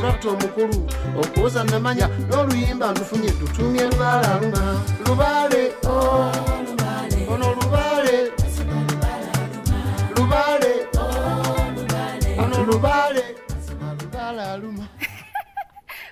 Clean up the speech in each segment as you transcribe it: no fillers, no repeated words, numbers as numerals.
mugatta omukulu okuwoza namanya n'oluyimba ntufunye tutumye lubalaluma lubaale ono lubaale lubaale ono lubaale lubalaluma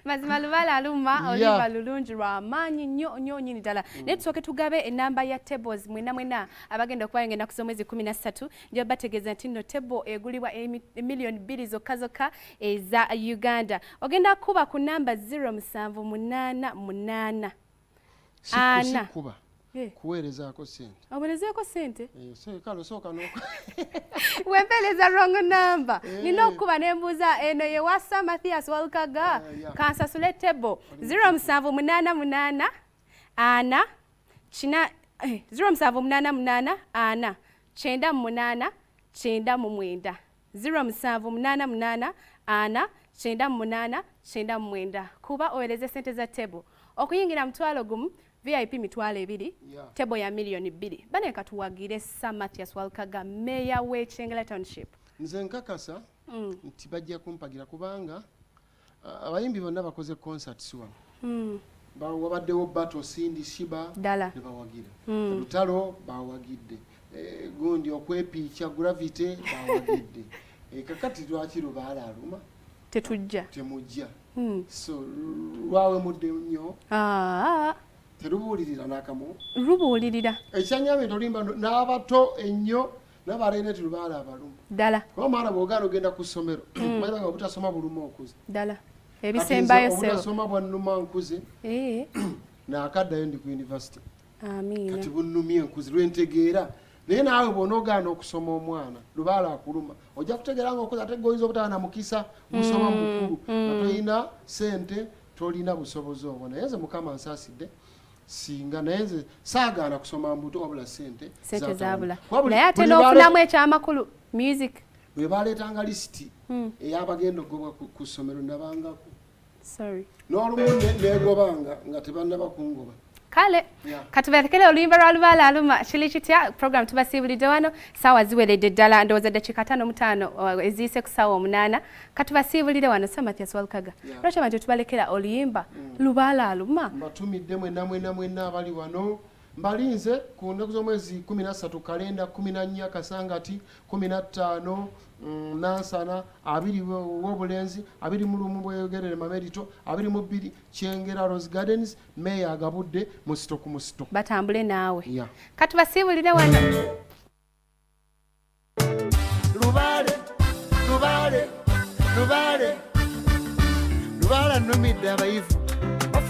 mazima lubaale aluma oluba lulungi lw'amaanyi nnyo nnyini ddala naye tusooke tugabe enamba ya tables mwena abagenda okubayo ng'ennaku z'omwezi 13 njo bategeeza nti nno table egulibwa miliyoni 2 zokka eza Uganda ogenda kuba ku namba 0788 sikuba kuweerezaako sente oweerezeeko sente kale sooka wempeereza wrong number nina okuba nembuuza eno ye wassa Mathias Walukagga kansasule table 0788 ana kina 0788 ana 98 99 0788 ana 98 99 kuba oweereze sente za table okuyingira mutwalo gumu VIP mitwalo 2 table ya miliyoni 2 bane katuwagire Sir Mathias Walukagga meya w'Ekyengera Township nze nkakasa nti bajja kumpagira kubanga abayimbi bonna bakoze concerts wano wabaddewo Battle Cindy Shiba ne bawagira Lutalo bawagidde gundi okwepiica Gravity bawagidde kakati lwaki lubaala aluma temujja so lwawe mudde nnyo terubuulirira n'akamu rubuulirira ekyanyamye tolimba n'abato ennyo n'abaleene terubaala abaluma ddala kuba omwana bw'ogaana ogenda ku ssomero manyibanga obutasoma buluma okuze ddala ebisembayo sewo obutasoma bwannuma nkuze naakaddayo ndi ku university kati bunnumye nkuze lwentegeera naye naawe bw'onoogaana okusoma omwana lubaala akuluma ojja kutegeera nga okuze ate goyinza obutaba na mukisa gusoma mukulu nga tolina sente tolina busobozi obwo naye nze mukama nsaasidde singa naye nze saagaana kusoma mbuto wabula sente zaabula naye ate n'ofunamu ekyamakulu music bwe baleetanga lisiti ey'abagenda okugobwa ku ssomero nabangako n'olumu neegobanga nga tebannaba kungoba kale katuberekere oluyimba lwa lubaale aluma kiri kitya program tubasiibulidde wano saawa ziweredde ddala ndowooza dakika 5 eziise ku saawa 8 katubasiibulire wano Sir Mathias Walukagga lwaki abantu tubalekera oluyimba lubaale aluma mbatumidde mwenna abali wano mbalinze ku nnaku z'omwezi 13 kalenda 14 kasangati 15 nansana 2 w'obulenzi 21 bweyogerere mamerito 22 Kyengera Rose Gardens meya agabudde musito ku musito batambule naawe katubasiibulire wano lubaale lubaale lubaale lubaale nnumidde abayivu